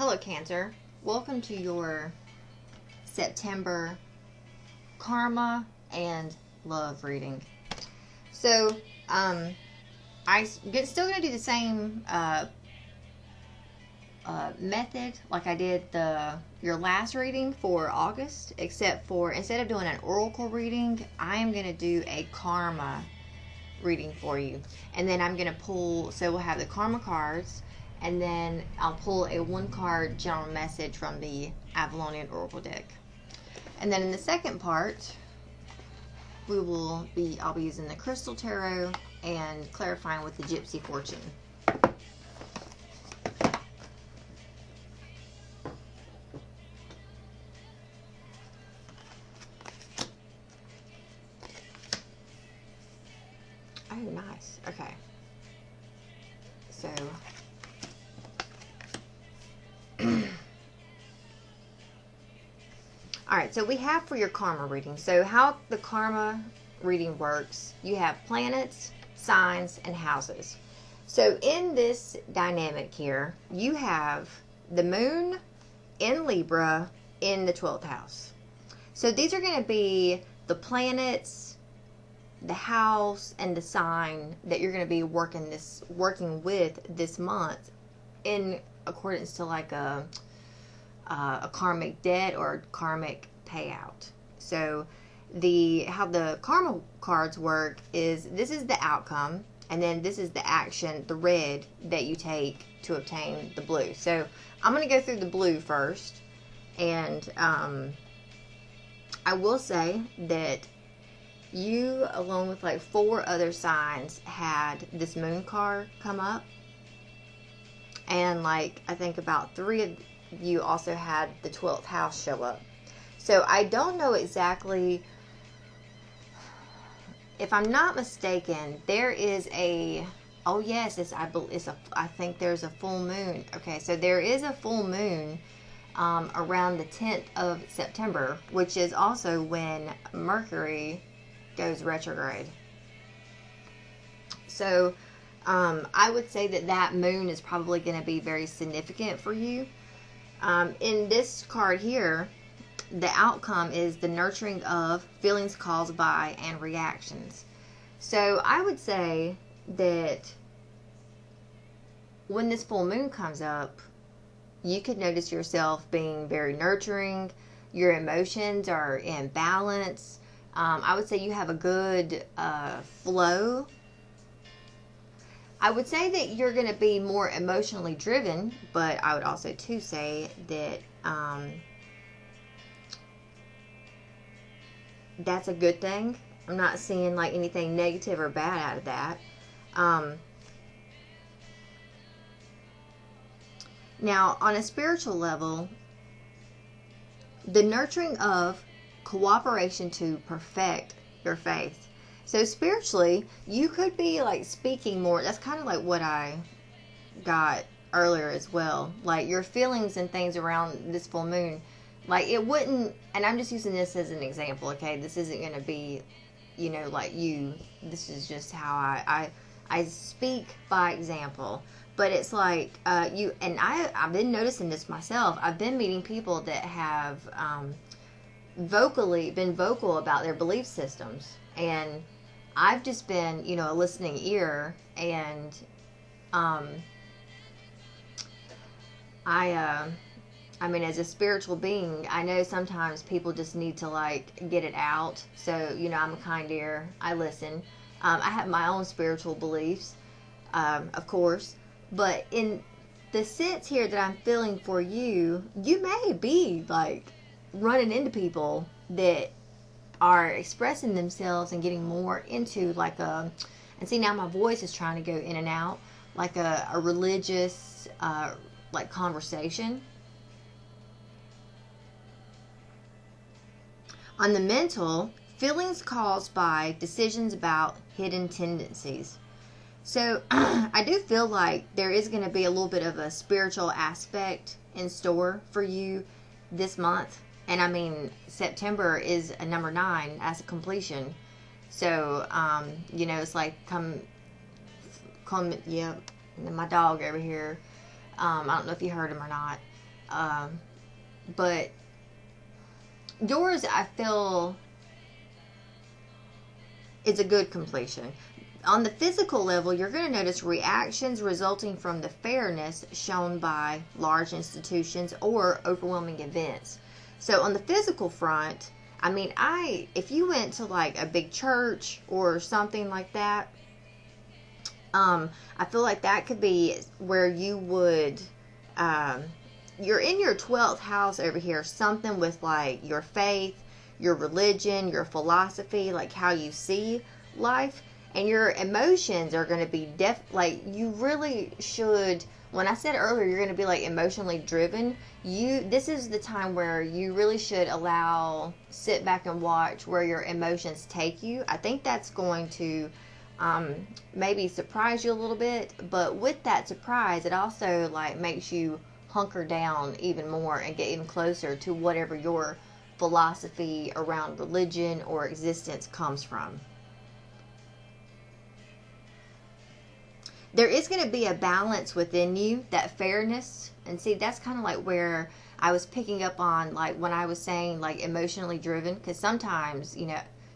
Hello, Cancer. Welcome to your September karma and love reading. So, I'm still going to do the same method like I did your last reading for August, except for instead of doing an oracle reading, I am going to do a karma reading for you. And then I'm going to pull, so we'll have the karma cards, and then I'll pull a one card general message from the Avalonian Oracle deck. And then in the second part, I'll be using the Crystal Tarot and clarifying with the Gypsy Fortune. Oh, nice. Okay. So, alright, so we have for your karma reading. So how the karma reading works, you have planets, signs, and houses. So in this dynamic here, you have the moon in Libra in the 12th house. So these are going to be the planets, the house, and the sign that you're going to be working with this month in accordance to like a karmic debt or karmic payout. So how the karma cards work is this is the outcome, and then this is the action, the red, that you take to obtain the blue. So I'm going to go through the blue first, and I will say that you, along with like 4 other signs, had this moon card come up, and like I think about 3 of you also had the 12th house show up. So I don't know exactly, if I'm not mistaken, there is I think there's a full moon. Okay, so there is a full moon around the 10th of September, which is also when Mercury goes retrograde. So I would say that moon is probably going to be very significant for you. In this card here, the outcome is the nurturing of feelings caused by and reactions. So I would say that when this full moon comes up, you could notice yourself being very nurturing. Your emotions are in balance. I would say you have a good flow. I would say that you're going to be more emotionally driven, but I would also too say that that's a good thing. I'm not seeing like anything negative or bad out of that. Now, on a spiritual level, the nurturing of cooperation to perfect your faith. So spiritually, you could be like speaking more. That's kind of like what I got earlier as well. Like your feelings and things around this full moon. Like it wouldn't, and I'm just using this as an example, okay? This isn't going to be, like you. This is just how I speak by example. But it's like I've been noticing this myself. I've been meeting people that have been vocal about their belief systems, and I've just been, a listening ear, and I mean, as a spiritual being, I know sometimes people just need to like get it out. So, I'm a kind ear. I listen. I have my own spiritual beliefs, of course, but in the sense here that I'm feeling for you, you may be like running into people that are expressing themselves and getting more into like and see, now my voice is trying to go in and out, like a religious like conversation. On the mental, feelings caused by decisions about hidden tendencies. So I do feel like there is going to be a little bit of a spiritual aspect in store for you this month. And I mean, September is a number 9 as a completion. So, it's like yeah, my dog over here. I don't know if you heard him or not. But yours, I feel, is a good completion. On the physical level, you're going to notice reactions resulting from the fairness shown by large institutions or overwhelming events. So on the physical front, I mean, if you went to like a big church or something like that, I feel like that could be where you would, you're in your 12th house over here, something with like your faith, your religion, your philosophy, like how you see life, and your emotions are going to be like you really should. When I said earlier you're going to be like emotionally driven, this is the time where you really should sit back and watch where your emotions take you. I think that's going to maybe surprise you a little bit, but with that surprise, it also like makes you hunker down even more and get even closer to whatever your philosophy around religion or existence comes from. There is going to be a balance within you, that fairness. And see, that's kind of like where I was picking up on, like when I was saying like emotionally driven, because sometimes,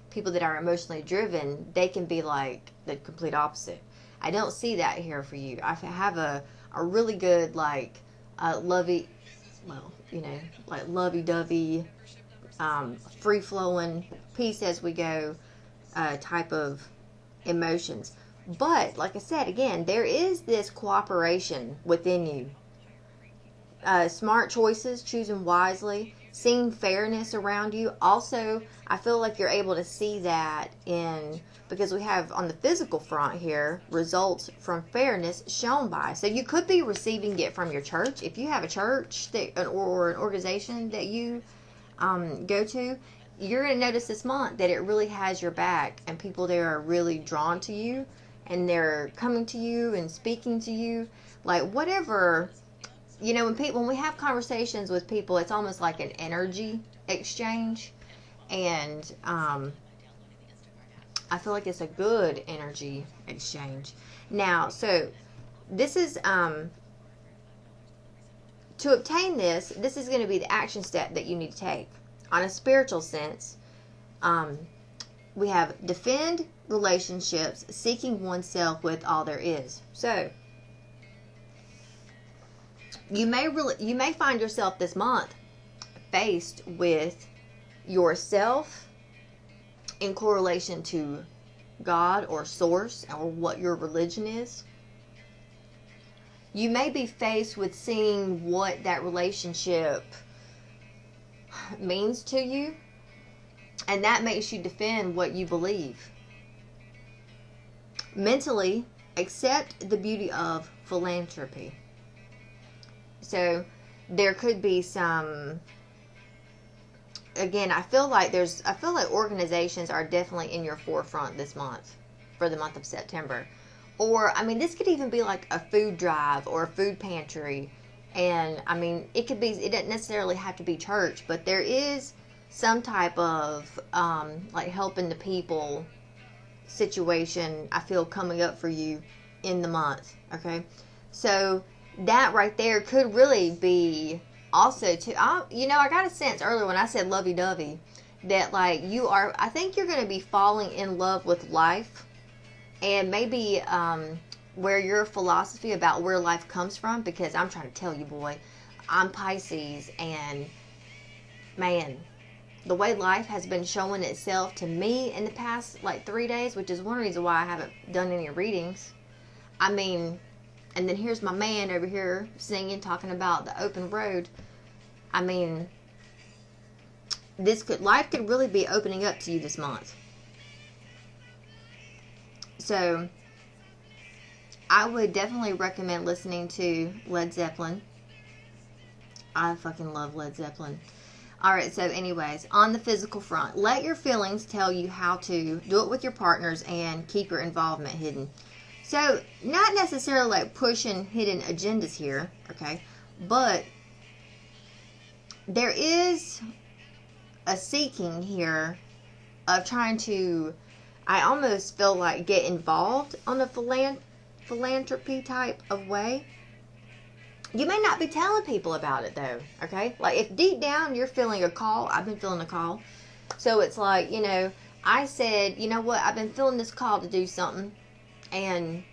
people that are emotionally driven, they can be like the complete opposite. I don't see that here for you. I have a really good like lovey-dovey, free-flowing, peace as we go type of emotions. But, like I said, again, there is this cooperation within you. Smart choices, choosing wisely, seeing fairness around you. Also, I feel like you're able to see that because we have on the physical front here, results from fairness shown by. So you could be receiving it from your church. If you have a church or an organization that you go to, you're going to notice this month that it really has your back, and people there are really drawn to you, and they're coming to you and speaking to you. Like whatever, when we have conversations with people, it's almost like an energy exchange. And I feel like it's a good energy exchange. Now, so this is, to obtain this is going to be the action step that you need to take. On a spiritual sense, we have defend relationships, seeking oneself with all there is. So you may find yourself this month faced with yourself in correlation to God or source or what your religion is. You may be faced with seeing what that relationship means to you, and that makes you defend what you believe. Mentally, accept the beauty of philanthropy. So there could be some, again, I feel like organizations are definitely in your forefront this month, for the month of September. Or, this could even be like a food drive or a food pantry. And, it doesn't necessarily have to be church, but there is some type of, like helping the people situation, I feel, coming up for you in the month. Okay. So that right there could really be also too, I got a sense earlier when I said lovey-dovey that like I think you're going to be falling in love with life, and maybe, where your philosophy about where life comes from, because I'm trying to tell you, boy, I'm Pisces, and man, the way life has been showing itself to me in the past like 3 days, which is one reason why I haven't done any readings. And then here's my man over here singing, talking about the open road. Life could really be opening up to you this month. So I would definitely recommend listening to Led Zeppelin. I fucking love Led Zeppelin. Alright, so anyways, on the physical front, let your feelings tell you how to do it with your partners and keep your involvement hidden. So, not necessarily like pushing hidden agendas here, okay? But there is a seeking here of trying to, I almost feel like, get involved on a philanthropy type of way. You may not be telling people about it though, okay? Like if deep down you're feeling a call, I've been feeling a call. So it's like, you know, I said, you know what, I've been feeling this call to do something. And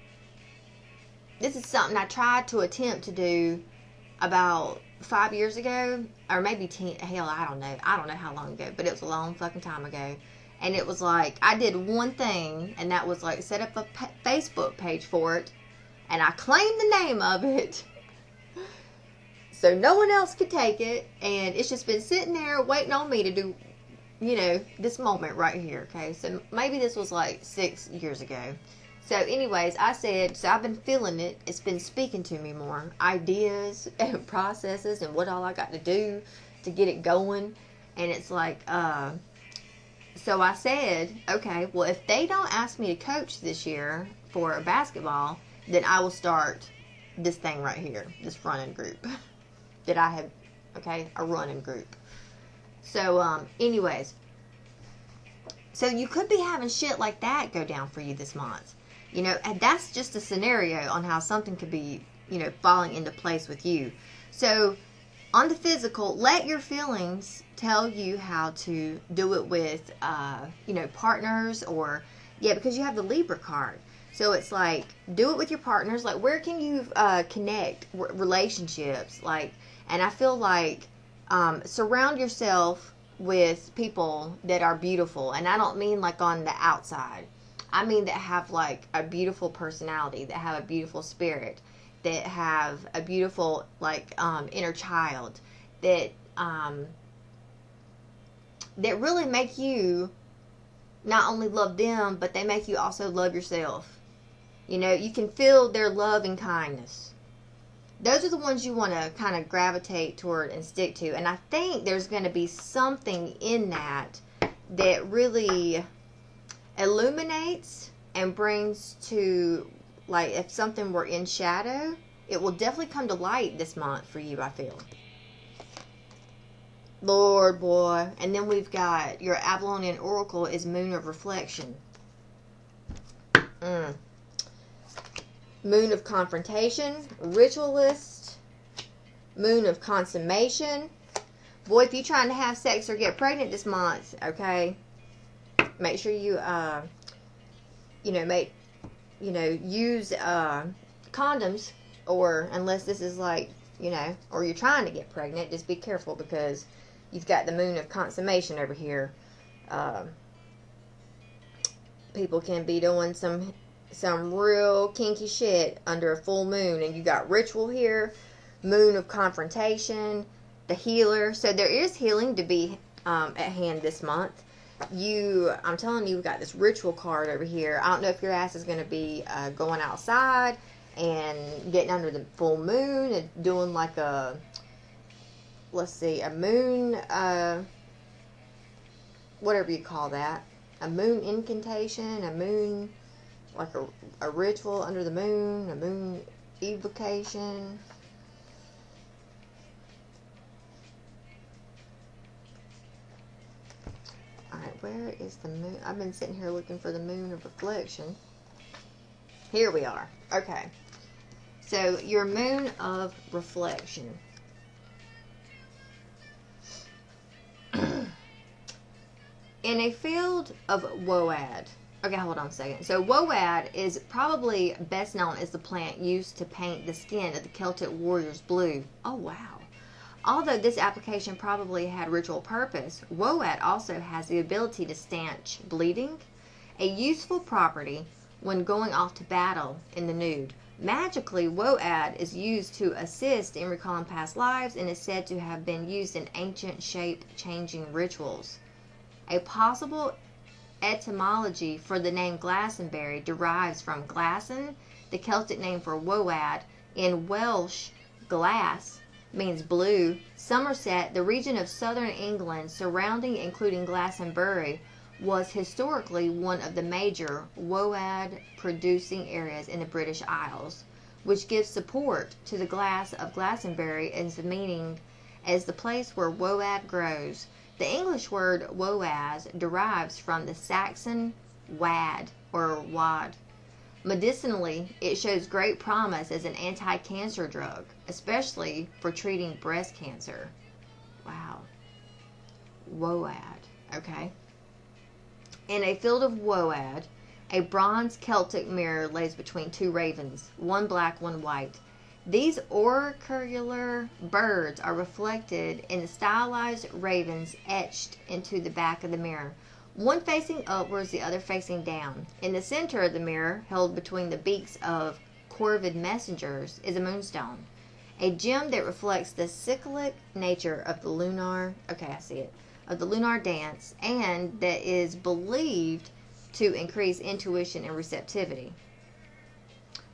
this is something I tried to attempt to do about 5 years ago. Or maybe 10, hell, I don't know. I don't know how long ago. But it was a long fucking time ago. And it was like, I did one thing. And that was like, set up a Facebook page for it. And I claimed the name of it. So no one else could take it. And it's just been sitting there waiting on me to do, you know, this moment right here. Okay. So maybe this was like 6 years ago. So anyways, I said, so I've been feeling it. It's been speaking to me more. Ideas and processes and what all I got to do to get it going. And it's like, so I said, okay, well, if they don't ask me to coach this year for basketball, then I will start this thing right here, this running group that I have, okay, a running group. So, anyways, so you could be having shit like that go down for you this month. You know, and that's just a scenario on how something could be, you know, falling into place with you. So, on the physical, let your feelings tell you how to do it with, you know, partners or, yeah, because you have the Libra card. So it's like, do it with your partners. Like, where can you connect relationships? Like, and I feel like surround yourself with people that are beautiful. And I don't mean like on the outside. I mean that have like a beautiful personality, that have a beautiful spirit, that have a beautiful like inner child, that that really make you not only love them, but they make you also love yourself. You know, you can feel their love and kindness. Those are the ones you want to kind of gravitate toward and stick to. And I think there's going to be something in that that really illuminates and brings to, like, if something were in shadow, it will definitely come to light this month for you, I feel. Lord, boy. And then we've got your Avalonian Oracle is Moon of Reflection. Moon of Confrontation, Ritualist, Moon of Consummation. Boy, if you're trying to have sex or get pregnant this month, okay, make sure you, use condoms, or unless this is like, or you're trying to get pregnant, just be careful because you've got the Moon of Consummation over here. People can be doing some real kinky shit under a full moon, and you got ritual here, Moon of Confrontation, the Healer. So there is healing to be at hand this month. I'm telling you, we've got this ritual card over here. I don't know if your ass is going to be going outside and getting under the full moon and doing like a moon, whatever you call that, a moon incantation, a moon, like a ritual under the moon, a moon evocation. Alright, where is the moon? I've been sitting here looking for the Moon of Reflection. Here we are. Okay. So, your Moon of Reflection. In a field of woad. Okay, hold on a second. So, woad is probably best known as the plant used to paint the skin of the Celtic warriors blue. Oh, wow. Although this application probably had ritual purpose, woad also has the ability to stanch bleeding, a useful property when going off to battle in the nude. Magically, woad is used to assist in recalling past lives and is said to have been used in ancient shape-changing rituals. A possible etymology for the name Glastonbury derives from glassen, the Celtic name for woad. In Welsh, glass means blue. Somerset, the region of southern England surrounding including Glastonbury, was historically one of the major woad producing areas in the British Isles, which gives support to the glass of Glastonbury as the meaning as the place where woad grows. The English word woaz derives from the Saxon wad or wad, Medicinally, it shows great promise as an anti-cancer drug, especially for treating breast cancer. Wow. Woad. Okay. In a field of woad, a bronze Celtic mirror lays between two ravens, one black, one white. These oracular birds are reflected in the stylized ravens etched into the back of the mirror, one facing upwards, the other facing down. In the center of the mirror, held between the beaks of corvid messengers, is a moonstone, a gem that reflects the cyclic nature of the lunar, of the lunar dance, and that is believed to increase intuition and receptivity.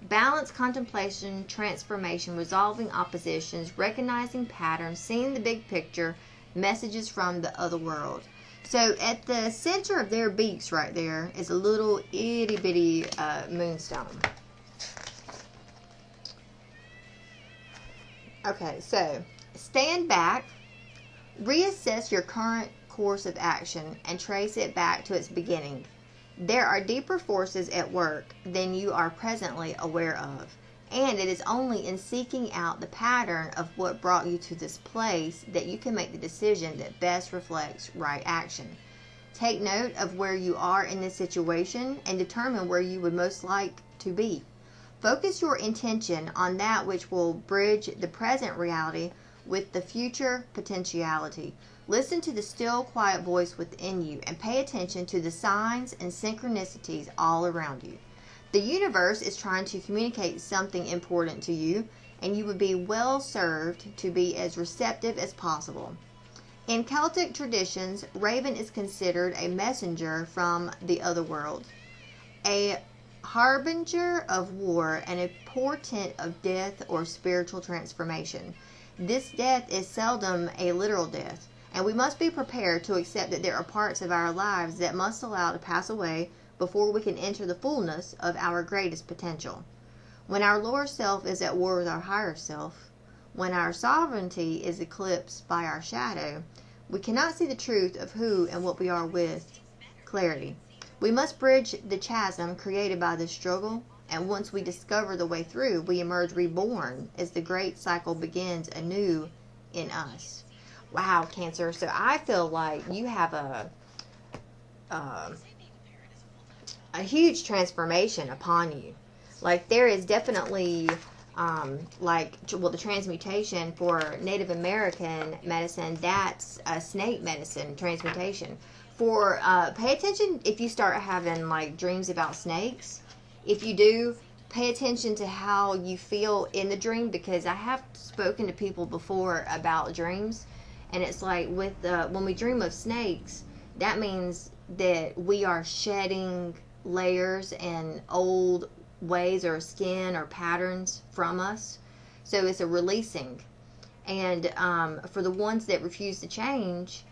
Balance, contemplation, transformation, resolving oppositions, recognizing patterns, seeing the big picture, messages from the other world. So at the center of their beaks right there is a little itty bitty moonstone. Okay, so stand back, reassess your current course of action, and trace it back to its beginning. There are deeper forces at work than you are presently aware of, and it is only in seeking out the pattern of what brought you to this place that you can make the decision that best reflects right action. Take note of where you are in this situation and determine where you would most like to be. Focus your intention on that which will bridge the present reality with the future potentiality. Listen to the still, quiet voice within you and pay attention to the signs and synchronicities all around you. The universe is trying to communicate something important to you, and you would be well served to be as receptive as possible. In Celtic traditions, raven is considered a messenger from the other world, a harbinger of war, and a portent of death or spiritual transformation. This death is seldom a literal death, and we must be prepared to accept that there are parts of our lives that must allow to pass away before we can enter the fullness of our greatest potential. When our lower self is at war with our higher self, when our sovereignty is eclipsed by our shadow, we cannot see the truth of who and what we are with clarity. We must bridge the chasm created by this struggle, and once we discover the way through, we emerge reborn as the great cycle begins anew in us. Wow, Cancer. So I feel like you have a huge transformation upon you. Like there is definitely the transmutation for Native American medicine, that's a snake medicine transmutation. For pay attention if you start having like dreams about snakes. If you do, pay attention to how you feel in the dream, because I have spoken to people before about dreams, and it's like with when we dream of snakes, that means that we are shedding layers and old ways or skin or patterns from us. So it's a releasing. And for the ones that refuse to change,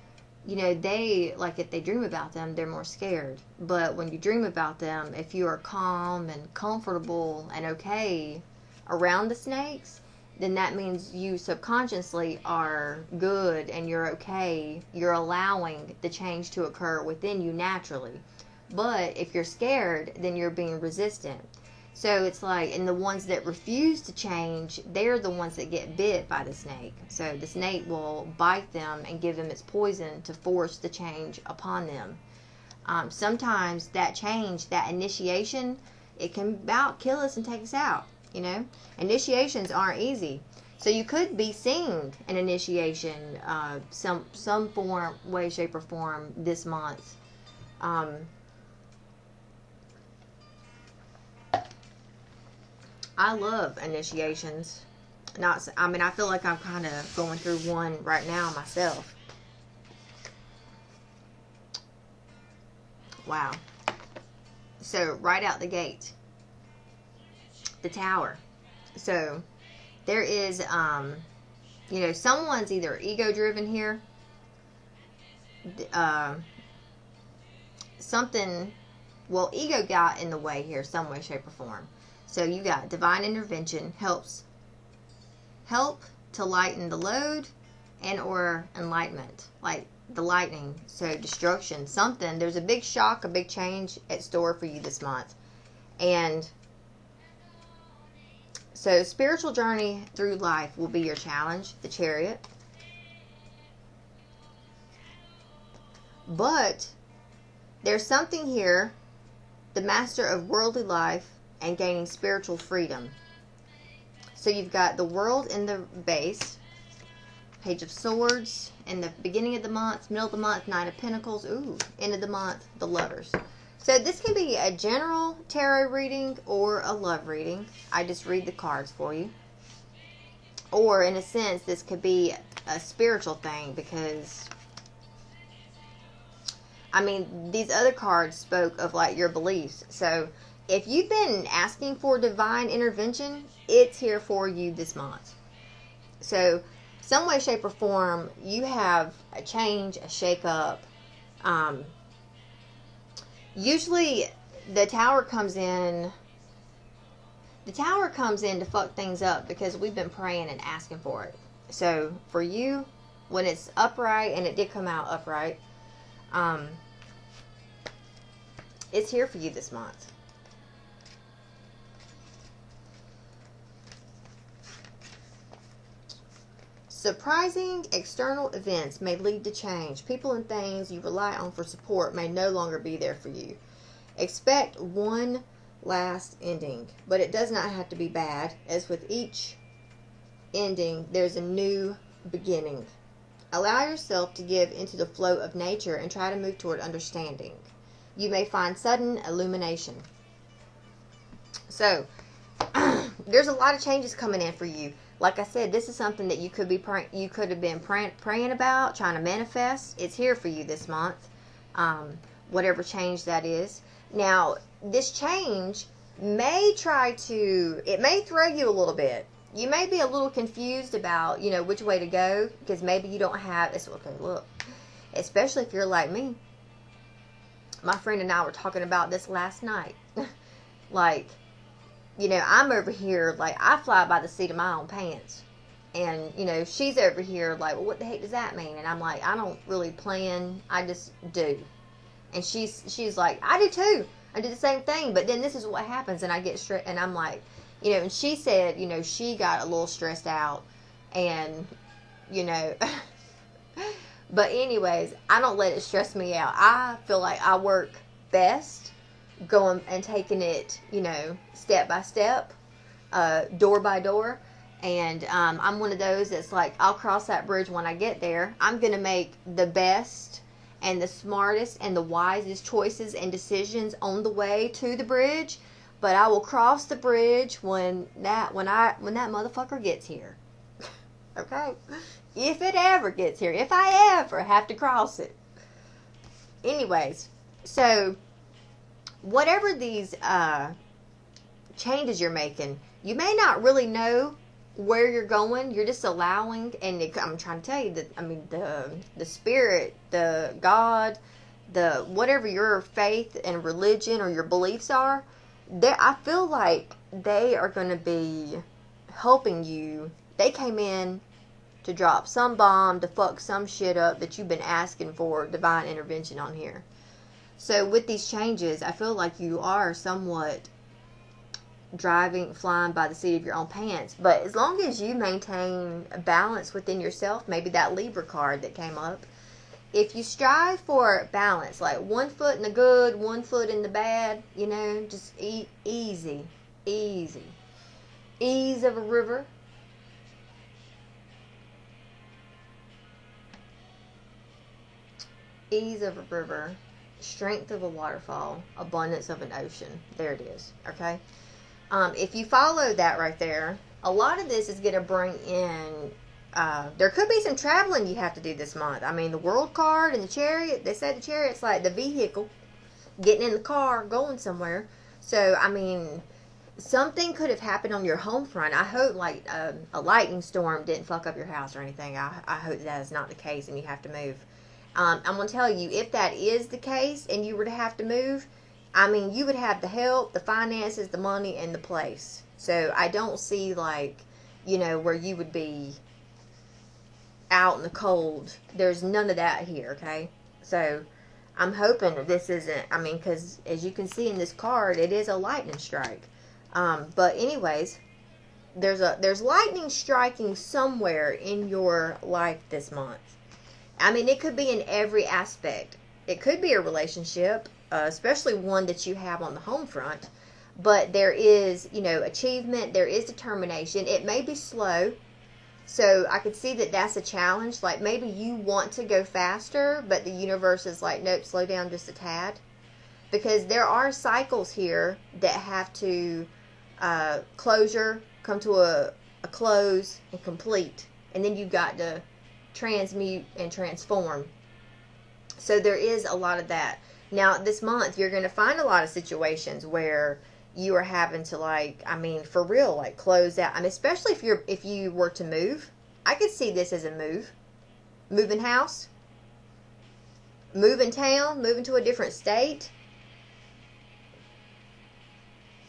they, like if they dream about them, they're more scared. But when you dream about them, if you are calm and comfortable and okay around the snakes, then that means you subconsciously are good and you're okay. You're allowing the change to occur within you naturally. But if you're scared, then you're being resistant. So it's like, and the ones that refuse to change, they're the ones that get bit by the snake. So the snake will bite them and give them its poison to force the change upon them. Sometimes that change, that initiation, it can about kill us and take us out. Initiations aren't easy. So you could be seeing an initiation, some form, way, shape, or form this month. I love initiations. I feel like I'm kind of going through one right now myself. Wow. So, right out the gate, the Tower. So, there is, someone's either ego-driven here. Ego got in the way here, some way, shape, or form. So you got divine intervention, help to lighten the load, and or enlightenment, like the lightning. So destruction, something. There's a big shock, a big change at store for you this month. And So spiritual journey through life will be your challenge, the Chariot. But there's something here, the Master of worldly life and gaining spiritual freedom. So you've got the World in the base, Page of Swords, in the beginning of the month, middle of the month, Knight of Pentacles, ooh, end of the month, the Lovers. So this can be a general tarot reading or a love reading. I just read the cards for you. Or in a sense, this could be a spiritual thing because, I mean, these other cards spoke of like your beliefs. So if you've been asking for divine intervention, it's here for you this month. So some way, shape, or form, you have a change, a shake-up. Usually the Tower comes in to fuck things up because we've been praying and asking for it. So for you, when it's upright, and it did come out upright, it's here for you this month. Surprising external events may lead to change. People and things you rely on for support may no longer be there for you. Expect one last ending, but it does not have to be bad. As with each ending, there's a new beginning. Allow yourself to give into the flow of nature and try to move toward understanding. You may find sudden illumination. So, there's a lot of changes coming in for you. Like I said, this is something that you could have been praying about, trying to manifest. It's here for you this month, whatever change that is. Now, this change may it may throw you a little bit. You may be a little confused about, which way to go, because maybe you don't have, okay, look, especially if you're like me. My friend and I were talking about this last night. Like, I'm over here, like, I fly by the seat of my own pants. And, she's over here, like, well, what the heck does that mean? And I'm like, I don't really plan. I just do. And she's like, I do too. I do the same thing. But then this is what happens. And I get stressed. And I'm like, and she said, she got a little stressed out. And, but anyways, I don't let it stress me out. I feel like I work best going and taking it, step by step, door by door. And I'm one of those that's like, I'll cross that bridge when I get there. I'm going to make the best and the smartest and the wisest choices and decisions on the way to the bridge. But I will cross the bridge when that motherfucker gets here. Okay? If it ever gets here. If I ever have to cross it. Anyways, so whatever these changes you're making, you may not really know where you're going. You're just allowing, and I'm trying to tell you that, the spirit, the God, the whatever your faith and religion or your beliefs are, I feel like they are going to be helping you. They came in to drop some bomb, to fuck some shit up that you've been asking for divine intervention on here. So with these changes, I feel like you are somewhat flying by the seat of your own pants. But as long as you maintain a balance within yourself, maybe that Libra card that came up, if you strive for balance, like 1 foot in the good, 1 foot in the bad, just easy. Ease of a river. Ease of a river. Strength of a waterfall. Abundance of an ocean. There it is. Okay? If you follow that right there, a lot of this is going to bring in, there could be some traveling you have to do this month. I mean, the World card and the Chariot, they say the Chariot's like the vehicle, getting in the car, going somewhere. So, I mean, something could have happened on your home front. I hope, like, a lightning storm didn't fuck up your house or anything. I hope that is not the case and you have to move. I'm going to tell you, if that is the case and you were to have to move, I mean, you would have the help, the finances, the money, and the place. So I don't see, like, where you would be out in the cold. There's none of that here, okay? So I'm hoping that this isn't, because as you can see in this card, it is a lightning strike. But anyways, there's lightning striking somewhere in your life this month. I mean, it could be in every aspect. It could be a relationship, especially one that you have on the home front. But there is, achievement. There is determination. It may be slow. So I could see that that's a challenge. Like maybe you want to go faster, but the universe is like, nope, slow down just a tad. Because there are cycles here that have to closure, come to a close and complete. And then you've got to transmute and transform. So there is a lot of that. Now this month you're going to find a lot of situations where you are having to for real, close out. I mean, especially if you were to move. I could see this as a move. Moving house. Moving town. Moving to a different state.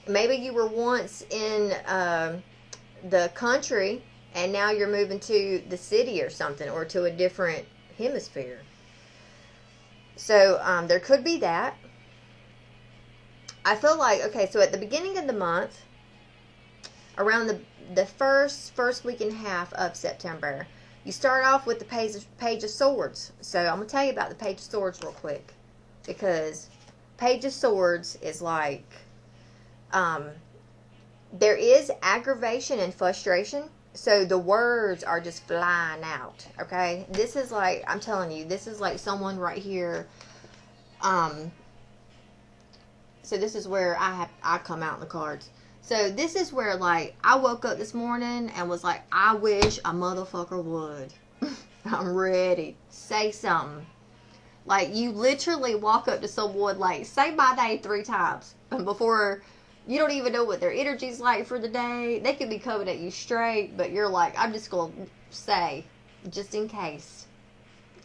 Maybe you were once in the country and now you're moving to the city or something, or to a different hemisphere. So there could be that. I feel like, okay, so at the beginning of the month, around the first week and a half of September, you start off with the Page of Swords. So I'm going to tell you about the Page of Swords real quick. Because Page of Swords is like, there is aggravation and frustration. So the words are just flying out, okay? This is like, I'm telling you, this is like someone right here, so this is where I come out in the cards. So this is where, like, I woke up this morning and was like, I wish a motherfucker would. I'm ready. Say something. Like, you literally walk up to someone, like, say my name 3 times. And before, you don't even know what their energy's like for the day. They could be coming at you straight, but you're like, I'm just going to say, just in case.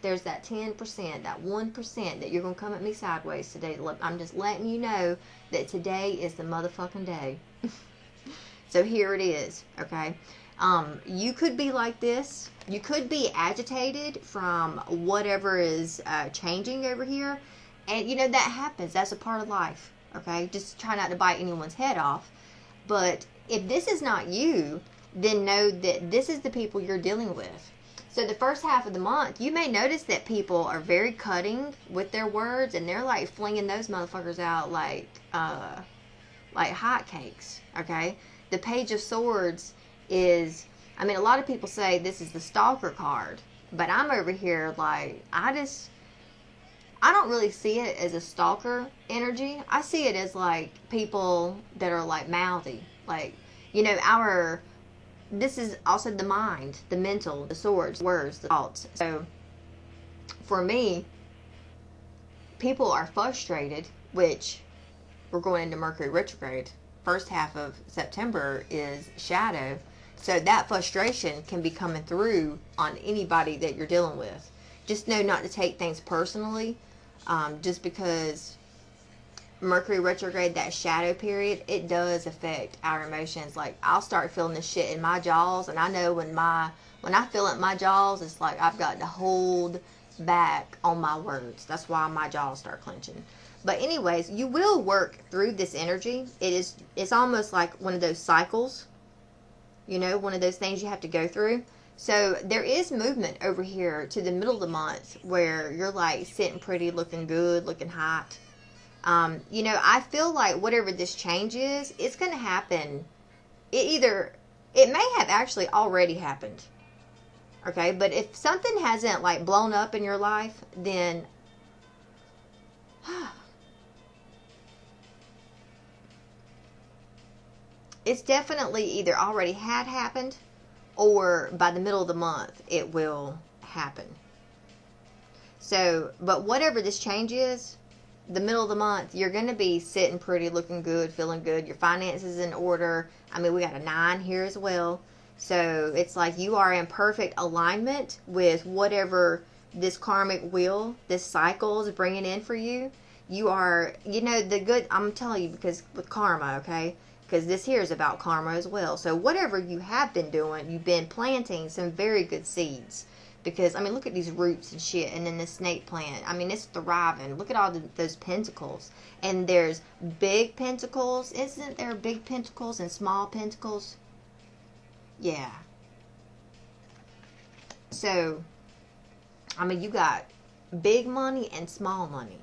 There's that 10%, that 1% that you're going to come at me sideways today. I'm just letting you know that today is the motherfucking day. So here it is, okay? You could be like this. You could be agitated from whatever is changing over here. And, that happens. That's a part of life, okay? Just try not to bite anyone's head off. But if this is not you, then know that this is the people you're dealing with. So the first half of the month, you may notice that people are very cutting with their words, and they're like flinging those motherfuckers out like hotcakes, okay? The Page of Swords is, I mean, a lot of people say this is the stalker card, but I'm over here like, I don't really see it as a stalker energy. I see it as like people that are like mouthy, like, this is also the mind, the mental, the swords, words, the thoughts. So, for me, people are frustrated, which we're going into Mercury retrograde. First half of September is shadow. So that frustration can be coming through on anybody that you're dealing with. Just know not to take things personally. Just because Mercury retrograde, that shadow period, it does affect our emotions. Like, I'll start feeling this shit in my jaws, and I know when I feel it in my jaws, it's like I've got to hold back on my words. That's why my jaws start clenching. But anyways, you will work through this energy. It's almost like one of those cycles, one of those things you have to go through. So there is movement over here to the middle of the month where you're like sitting pretty, looking good, looking hot. I feel like whatever this change is, it's going to happen. It may have actually already happened. Okay, but if something hasn't like blown up in your life, then it's definitely either already had happened, or by the middle of the month it will happen. So, but whatever this change is, the middle of the month, you're going to be sitting pretty, looking good, feeling good. Your finances in order. I mean, we got a 9 here as well. So it's like you are in perfect alignment with whatever this karmic wheel, this cycle is bringing in for you. You are, the good, I'm telling you, because with karma, okay? Because this here is about karma as well. So whatever you have been doing, you've been planting some very good seeds. Because, I mean, look at these roots and shit. And then the snake plant. I mean, it's thriving. Look at all those pentacles. And there's big pentacles. Isn't there big pentacles and small pentacles? Yeah. So, I mean, you got big money and small money.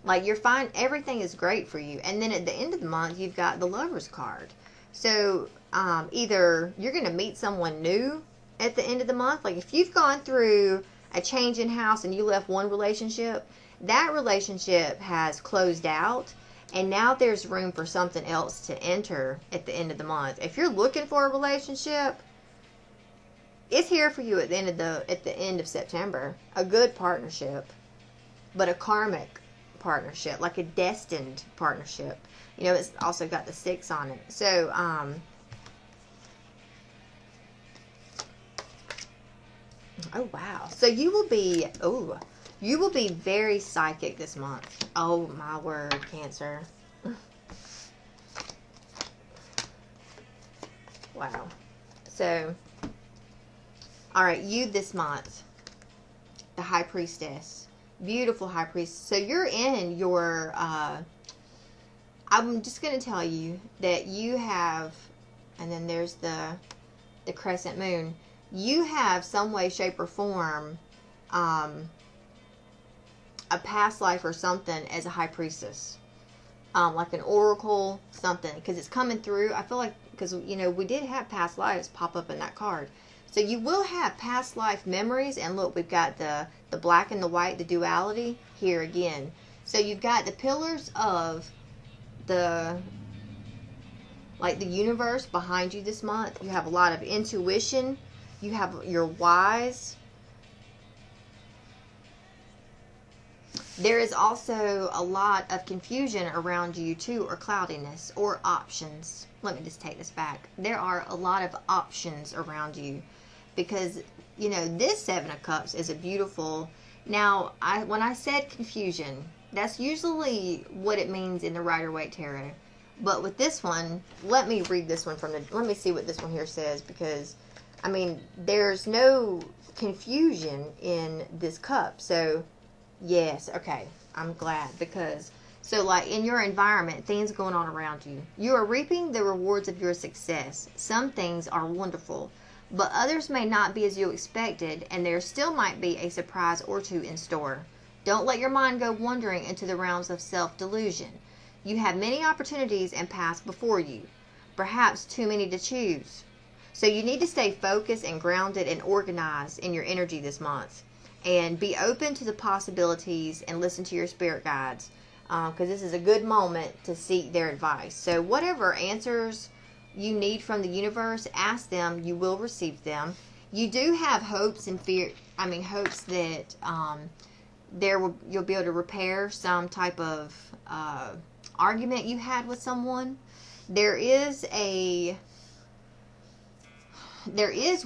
Like, you're fine. Everything is great for you. And then at the end of the month, you've got the Lover's card. So, either you're going to meet someone new at the end of the month. Like, if you've gone through a change in house and you left one relationship, that relationship has closed out. And now there's room for something else to enter at the end of the month. If you're looking for a relationship, it's here for you at the end of September. A good partnership, but a karmic partnership, like a destined partnership. You know, it's also got the 6 on it. So, oh wow. So you will be very psychic this month. Oh my word, Cancer. Wow. So, all right, you this month, the High Priestess. Beautiful High Priestess. So you're in your, I'm just going to tell you that you have, and then there's the crescent moon. You have some way, shape, or form, a past life or something as a High Priestess. Like an oracle, something. Because it's coming through. I feel like, because, you know, we did have past lives pop up in that card. So you will have past life memories. And look, we've got the black and the white, the duality here again. So you've got the pillars of the universe behind you this month. You have a lot of intuition. You have your whys. There is also a lot of confusion around you too, or cloudiness, or options. Let me just take this back. There are a lot of options around you because, you know, this 7 of Cups is a beautiful... Now, when I said confusion, that's usually what it means in the Rider-Waite Tarot. But with this one, let me read this one let me see what this one here says, because, I mean, there's no confusion in this cup. So, yes, okay, I'm glad, because, so like in your environment, things going on around you, you are reaping the rewards of your success. Some things are wonderful, but others may not be as you expected, and there still might be a surprise or two in store. Don't let your mind go wandering into the realms of self-delusion. You have many opportunities and paths before you, perhaps too many to choose. So you need to stay focused and grounded and organized in your energy this month. And be open to the possibilities and listen to your spirit guides. Because this is a good moment to seek their advice. So whatever answers you need from the universe, ask them. You will receive them. You do have hopes and hopes that you'll be able to repair some type of argument you had with someone. There is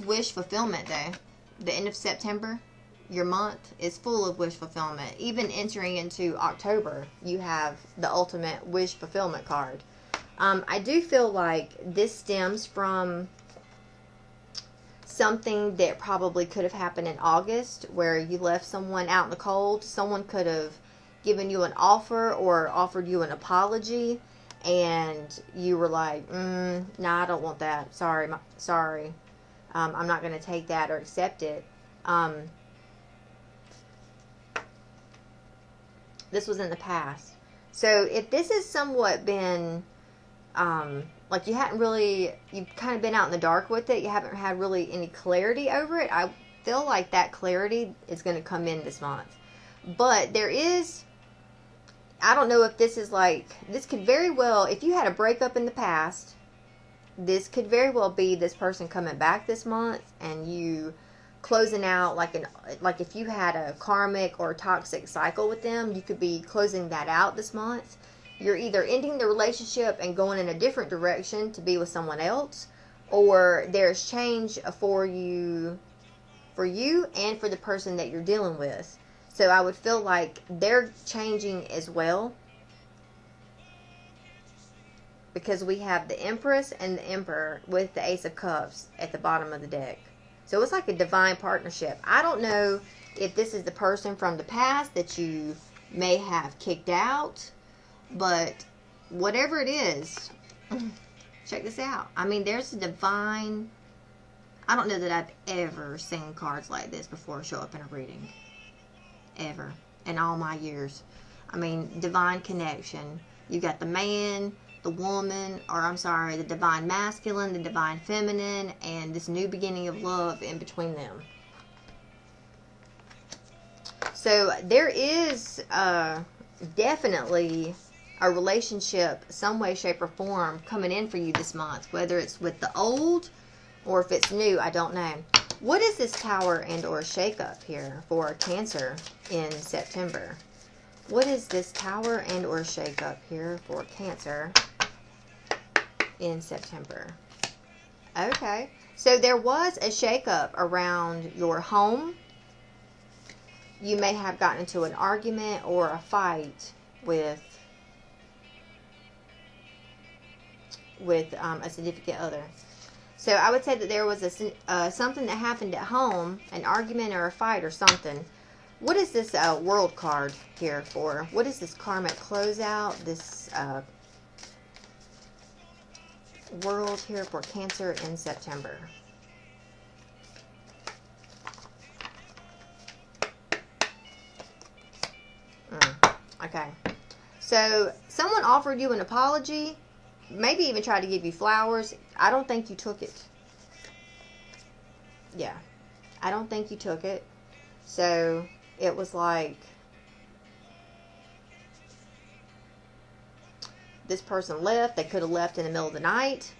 wish fulfillment though. The end of September, your month is full of wish fulfillment. Even entering into October, you have the ultimate wish fulfillment card. I do feel like this stems from something that probably could have happened in August, where you left someone out in the cold. Someone could have given you an offer or offered you an apology, and you were like, nah, I don't want that. Sorry. I'm not going to take that or accept it. This was in the past. So if this has somewhat been, like you've kind of been out in the dark with it, you haven't had really any clarity over it, I feel like that clarity is going to come in this month. But there is, I don't know if this is this could very well, if you had a breakup in the past, this could very well be this person coming back this month and you closing out, like if you had a karmic or toxic cycle with them, you could be closing that out this month. You're either ending the relationship and going in a different direction to be with someone else, or there's change for you and for the person that you're dealing with. So I would feel like they're changing as well, because we have the Empress and the Emperor with the Ace of Cups at the bottom of the deck. So it's like a divine partnership. I don't know if this is the person from the past that you may have kicked out, but whatever it is, check this out. I mean, there's a divine I don't know that I've ever seen cards like this before show up in a reading. Ever. In all my years. I mean, divine connection. You got the man, the woman, or I'm sorry, the divine masculine, the divine feminine, and this new beginning of love in between them. So there is definitely a relationship, some way, shape, or form coming in for you this month. Whether it's with the old or if it's new, I don't know. What is this Tower and or shakeup here for Cancer in September? What is this Tower and or shakeup here for Cancer in September? Okay. So there was a shakeup around your home. You may have gotten into an argument or a fight with a significant other. So I would say that there was something that happened at home, an argument or a fight or something. What is this World card here for? What is this karmic closeout? This World here for Cancer in September. Okay. So someone offered you an apology. Maybe even tried to give you flowers. I don't think you took it. Yeah. I don't think you took it. So it was like this person left. They could have left in the middle of the night.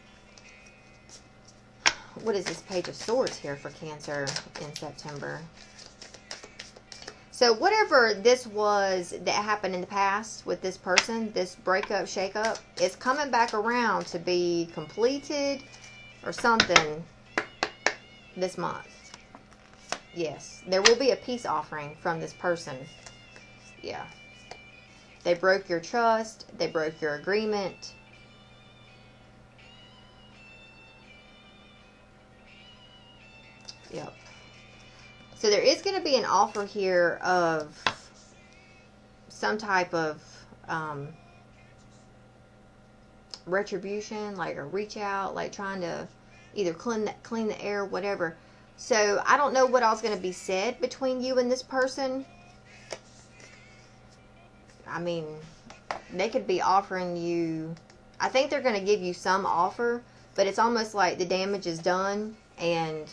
What is this Page of Swords here for Cancer in September? So whatever this was that happened in the past with this person, this breakup, shakeup, is coming back around to be completed or something this month. Yes, there will be a peace offering from this person. Yeah. They broke your trust. They broke your agreement. Yep. So there is going to be an offer here of some type of retribution, like a reach out, like trying to either clean the air, whatever. So I don't know what all's going to be said between you and this person. I mean, they could be offering you, I think they're going to give you some offer, but it's almost like the damage is done and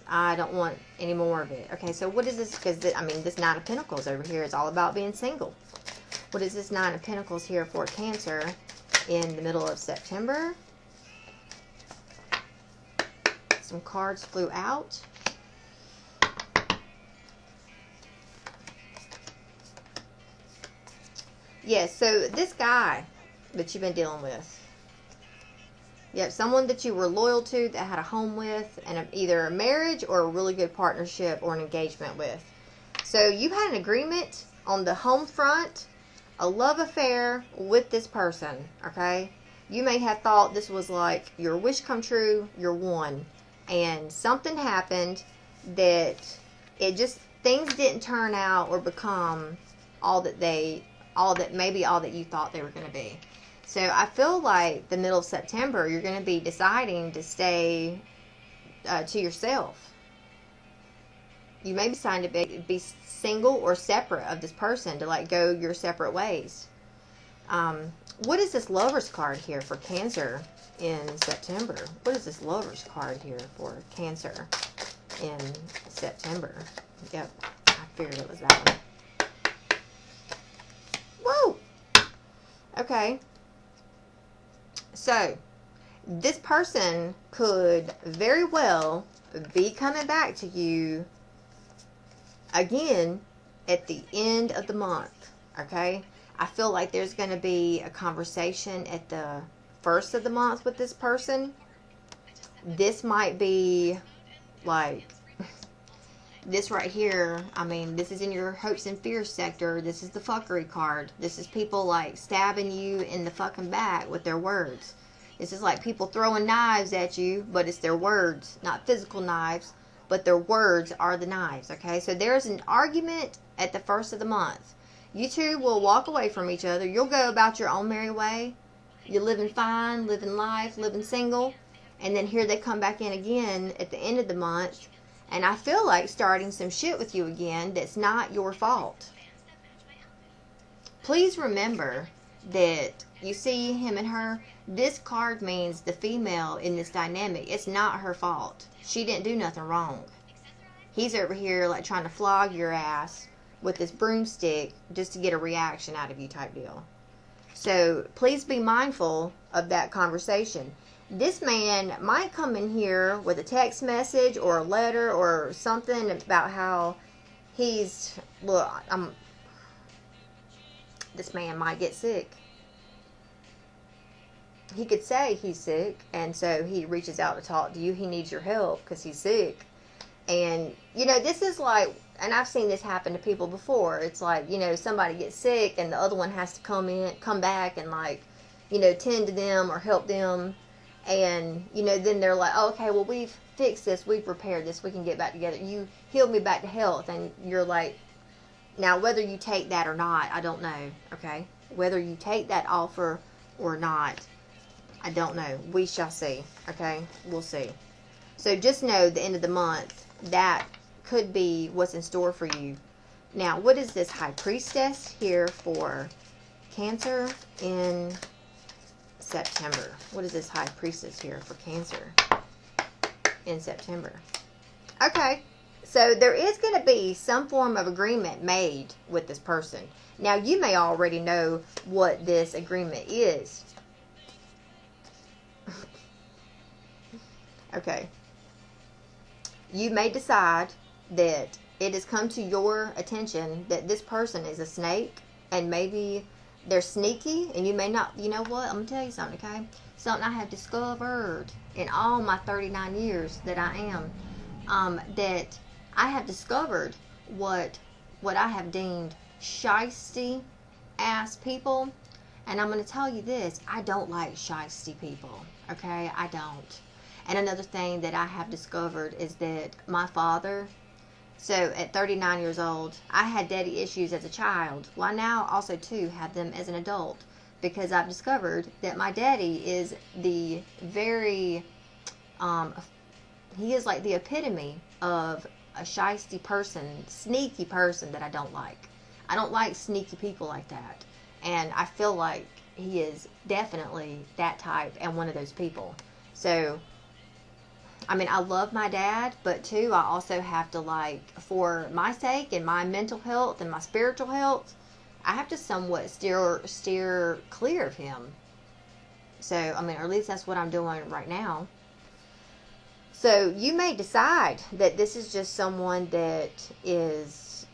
I don't want any more of it. Okay, so what is this? Because, I mean, this Nine of Pentacles over here is all about being single. What is this Nine of Pentacles here for Cancer in the middle of September? Some cards flew out. Yes, so this guy that you've been dealing with. Yep, someone that you were loyal to, that had a home with, and either a marriage or a really good partnership or an engagement with. So you had an agreement on the home front, a love affair with this person, okay? You may have thought this was like your wish come true, your one. And something happened that things didn't turn out or become all that you thought they were going to be. So I feel like the middle of September, you're going to be deciding to stay to yourself. You may be deciding to be single or separate of this person, to like go your separate ways. What is this Lovers card here for Cancer in September? What is this Lovers card here for Cancer in September? Yep, I figured it was that one. Whoa! Okay. So, this person could very well be coming back to you again at the end of the month, okay? I feel like there's going to be a conversation at the first of the month with this person. This might be like this right here. I mean, this is in your hopes and fears sector. This is the fuckery card. This is people like stabbing you in the fucking back with their words. This is like people throwing knives at you, but it's their words, not physical knives, but their words are the knives, okay? So there's an argument at the first of the month. You two will walk away from each other. You'll go about your own merry way. You're living fine, living life, living single. And then here they come back in again at the end of the month, and I feel like starting some shit with you again that's not your fault. Please remember that you see him and her. This card means the female in this dynamic. It's not her fault. She didn't do nothing wrong. He's over here like trying to flog your ass with this broomstick just to get a reaction out of you type deal. So please be mindful of that conversation. This man might come in here with a text message or a letter or something about how he's, well, this man might get sick. He could say he's sick, and so he reaches out to talk to you. He needs your help because he's sick. And, you know, this is like, and I've seen this happen to people before. It's like, you know, somebody gets sick and the other one has to come back and, like, you know, tend to them or help them. And, you know, then they're like, oh, okay, well, we've fixed this. We've repaired this. We can get back together. You healed me back to health. And you're like, now, whether you take that or not, I don't know, okay? Whether you take that offer or not, I don't know. We shall see, okay? We'll see. So just know the end of the month, that could be what's in store for you. Now, what is this High Priestess here for Cancer in September? What is this High Priestess here for Cancer in September? Okay, so there is going to be some form of agreement made with this person. Now, you may already know what this agreement is. Okay. You may decide that it has come to your attention that this person is a snake, and maybe they're sneaky, and you may not, you know what, I'm going to tell you something, okay? Something I have discovered in all my 39 years that I am, that I have discovered what I have deemed shysty ass people. And I'm going to tell you this, I don't like shysty people, okay? I don't. And another thing that I have discovered is that my father, so at 39 years old, I had daddy issues as a child. Well, I now also too have them as an adult, because I've discovered that my daddy is the very, he is like the epitome of a shysty person, sneaky person that I don't like. I don't like sneaky people like that. And I feel like he is definitely that type and one of those people. So, I mean, I love my dad, but too, I also have to, like, for my sake and my mental health and my spiritual health, I have to somewhat steer clear of him. So, I mean, or at least that's what I'm doing right now. So, you may decide that this is just someone that is,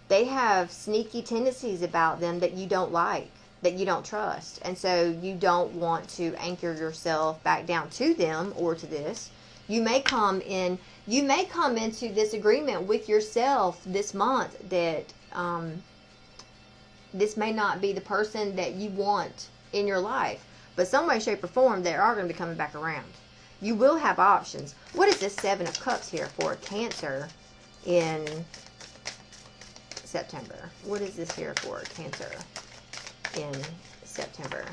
they have sneaky tendencies about them that you don't like, that you don't trust. And so, you don't want to anchor yourself back down to them or to this. You may come into this agreement with yourself this month that this may not be the person that you want in your life. But some way, shape, or form, they are going to be coming back around. You will have options. What is this Seven of Cups here for Cancer in September? What is this here for Cancer in September?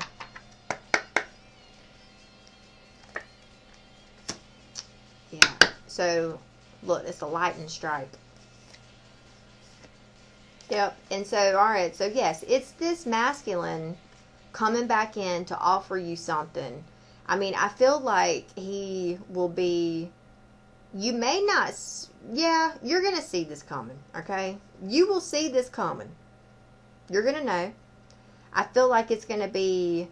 Yeah, so look, it's a lightning strike. Yep, and so, alright, so yes, it's this masculine coming back in to offer you something. I mean, I feel like he will be, you may not, yeah, you're going to see this coming, okay? You will see this coming. You're going to know. I feel like it's going to be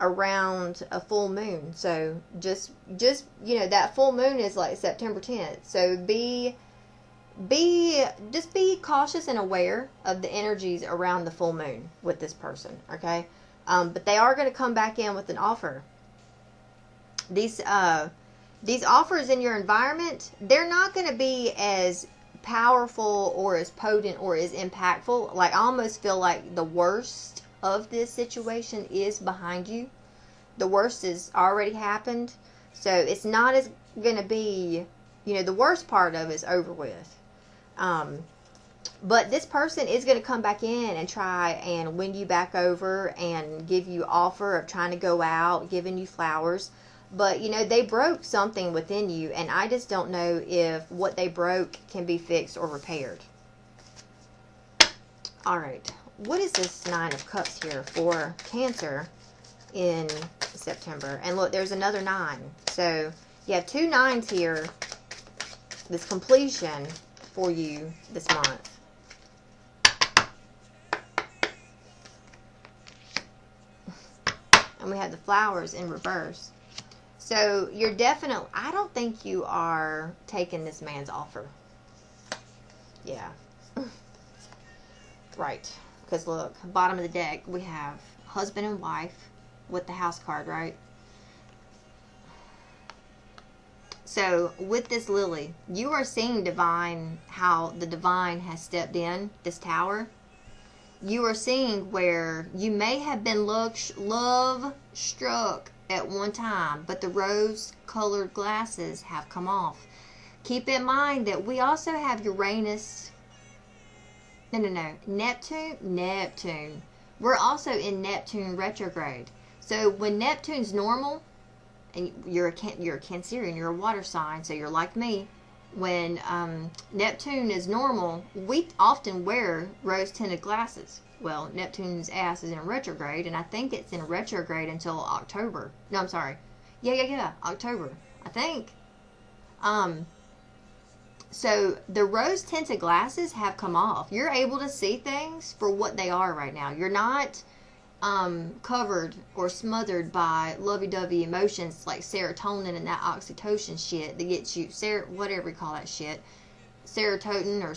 around a full moon. So just you know, that full moon is like September 10th. So just be cautious and aware of the energies around the full moon with this person, okay? But they are going to come back in with an offer. These offers in your environment, they're not going to be as powerful or as potent or as impactful. Like, I almost feel like the worst of this situation is behind you. The worst has already happened. So it's not as going to be, you know, the worst part of it is over with. But this person is going to come back in and try and win you back over and give you offer of trying to go out, giving you flowers. But, you know, they broke something within you, and I just don't know if what they broke can be fixed or repaired. All right. What is this Nine of Cups here for Cancer in September? And look, there's another 9. So you have 2 9s here. This completion for you this month. And we have the flowers in reverse. So you're definitely, I don't think you are taking this man's offer. Yeah. Right. Because look, bottom of the deck, we have husband and wife with the House card, right? So with this Lily, you are seeing divine, how the divine has stepped in, this Tower. You are seeing where you may have been love struck at one time, but the rose-colored glasses have come off. Keep in mind that we also have Uranus. No. Neptune. We're also in Neptune retrograde. So when Neptune's normal, and you're a Cancerian, you're a water sign, so you're like me. When Neptune is normal, we often wear rose-tinted glasses. Well, Neptune's ass is in retrograde, and I think it's in retrograde until October. No, I'm sorry. Yeah, October, I think. So the rose-tinted glasses have come off. You're able to see things for what they are right now. You're not covered or smothered by lovey-dovey emotions like serotonin and that oxytocin shit that gets you, whatever you call that shit, serotonin or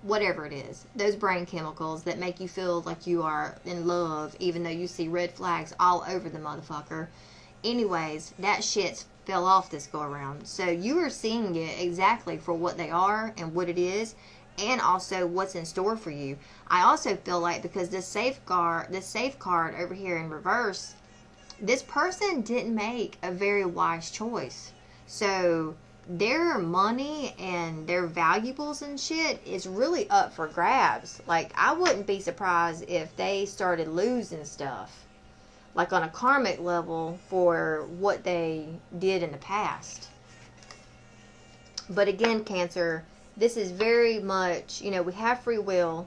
whatever it is. Those brain chemicals that make you feel like you are in love even though you see red flags all over the motherfucker. Anyways, that shit's fell off this go around. So you are seeing it exactly for what they are and what it is, and also what's in store for you. I also feel like because this safe card over here in reverse, this person didn't make a very wise choice. So their money and their valuables and shit is really up for grabs. Like, I wouldn't be surprised if they started losing stuff, like on a karmic level, for what they did in the past. But again, Cancer, this is very much, you know, we have free will.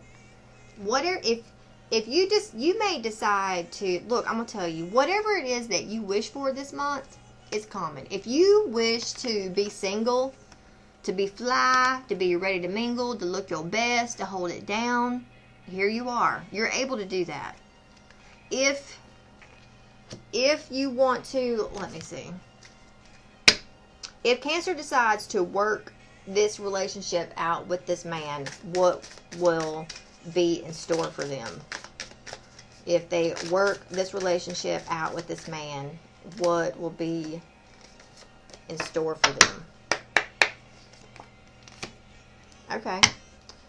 If you may decide to, look, I'm going to tell you, whatever it is that you wish for this month, it's common. If you wish to be single, to be fly, to be ready to mingle, to look your best, to hold it down, here you are. You're able to do that. If you want to, let me see. If Cancer decides to work this relationship out with this man, what will be in store for them? If they work this relationship out with this man, what will be in store for them? Okay.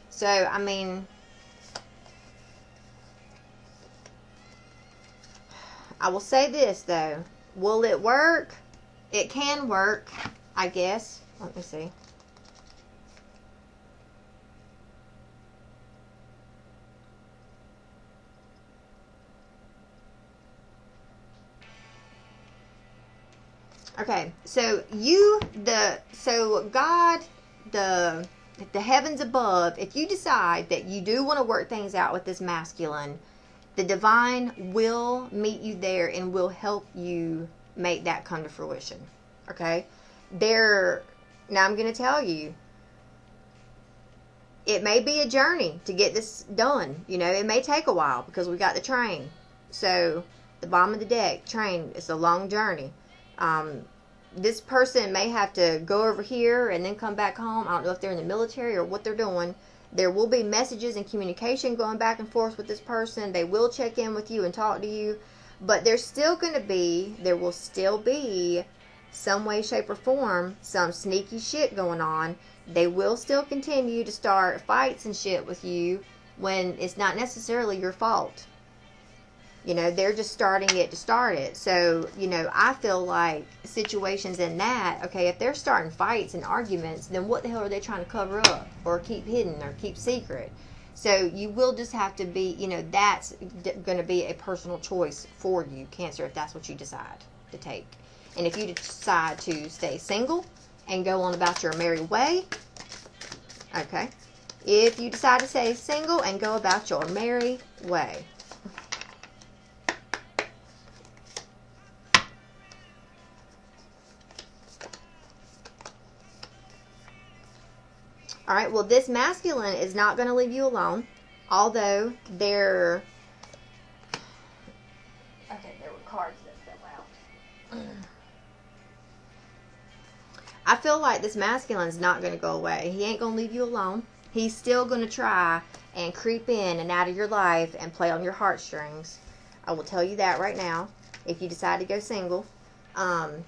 So, I mean, I will say this, though. Will it work? It can work, I guess. Let me see. Okay, so God, the heavens above, if you decide that you do want to work things out with this masculine, the divine will meet you there and will help you make that come to fruition. Okay? Now I'm going to tell you, it may be a journey to get this done. You know, it may take a while because we got the train. So, the bottom of the deck, train, it's a long journey. This person may have to go over here and then come back home. I don't know if they're in the military or what they're doing. There will be messages and communication going back and forth with this person. They will check in with you and talk to you. But there will still be some way, shape, or form, some sneaky shit going on. They will still continue to start fights and shit with you when it's not necessarily your fault. You know, they're just starting it to start it. So, you know, I feel like situations in that, okay, if they're starting fights and arguments, then what the hell are they trying to cover up or keep hidden or keep secret? So you will just have to be, you know, that's going to be a personal choice for you, Cancer, if that's what you decide to take. And if you decide to stay single and go on about your merry way, okay, if you decide to stay single and go about your merry way. All right, well, this masculine is not going to leave you alone, although there were cards that fell out. I feel like this masculine's not going to go away. He ain't going to leave you alone. He's still going to try and creep in and out of your life and play on your heartstrings. I will tell you that right now, if you decide to go single. And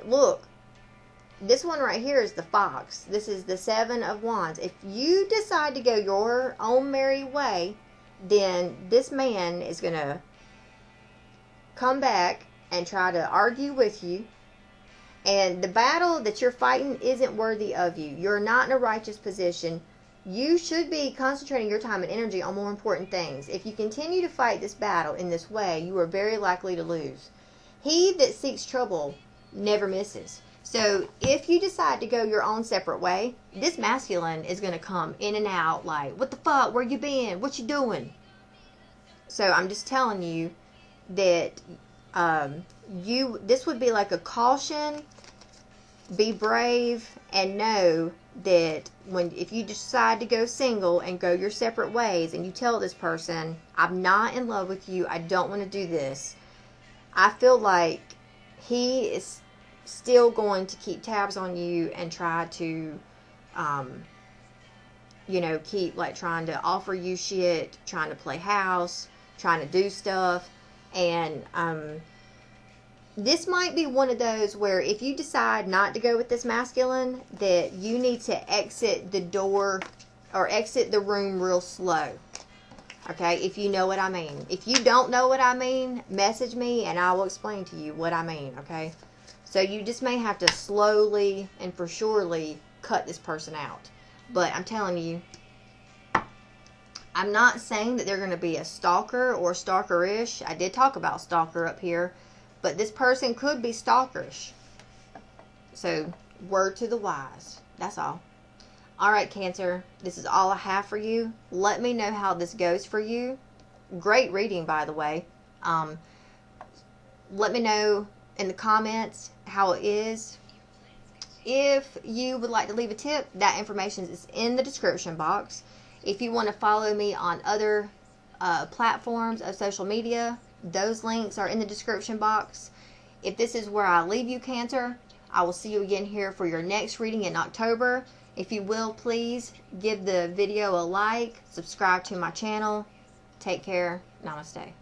look, this one right here is the Fox. This is the Seven of Wands. If you decide to go your own merry way, then this man is going to come back and try to argue with you. And the battle that you're fighting isn't worthy of you. You're not in a righteous position. You should be concentrating your time and energy on more important things. If you continue to fight this battle in this way, you are very likely to lose. He that seeks trouble never misses. So if you decide to go your own separate way, this masculine is going to come in and out like, what the fuck, where you been, what you doing? So I'm just telling you that this would be like a caution. Be brave and know that if you decide to go single and go your separate ways and you tell this person, I'm not in love with you, I don't want to do this, I feel like he is still going to keep tabs on you and try to, you know, keep like trying to offer you shit, trying to play house, trying to do stuff. And this might be one of those where if you decide not to go with this masculine, that you need to exit the door or exit the room real slow. Okay, if you know what I mean. If you don't know what I mean, message me and I will explain to you what I mean, okay? So you just may have to slowly and for surely cut this person out. But I'm telling you, I'm not saying that they're going to be a stalker or stalkerish. I did talk about stalker up here. But this person could be stalkerish. So, word to the wise. That's all. Alright, Cancer. This is all I have for you. Let me know how this goes for you. Great reading, by the way. Let me know in the comments how it is. If you would like to leave a tip, that information is in the description box. If you want to follow me on other platforms of social media, those links are in the description box. If this is where I leave you, Cancer, I will see you again here for your next reading in October. If you will, please give the video a like, subscribe to my channel. Take care. Namaste.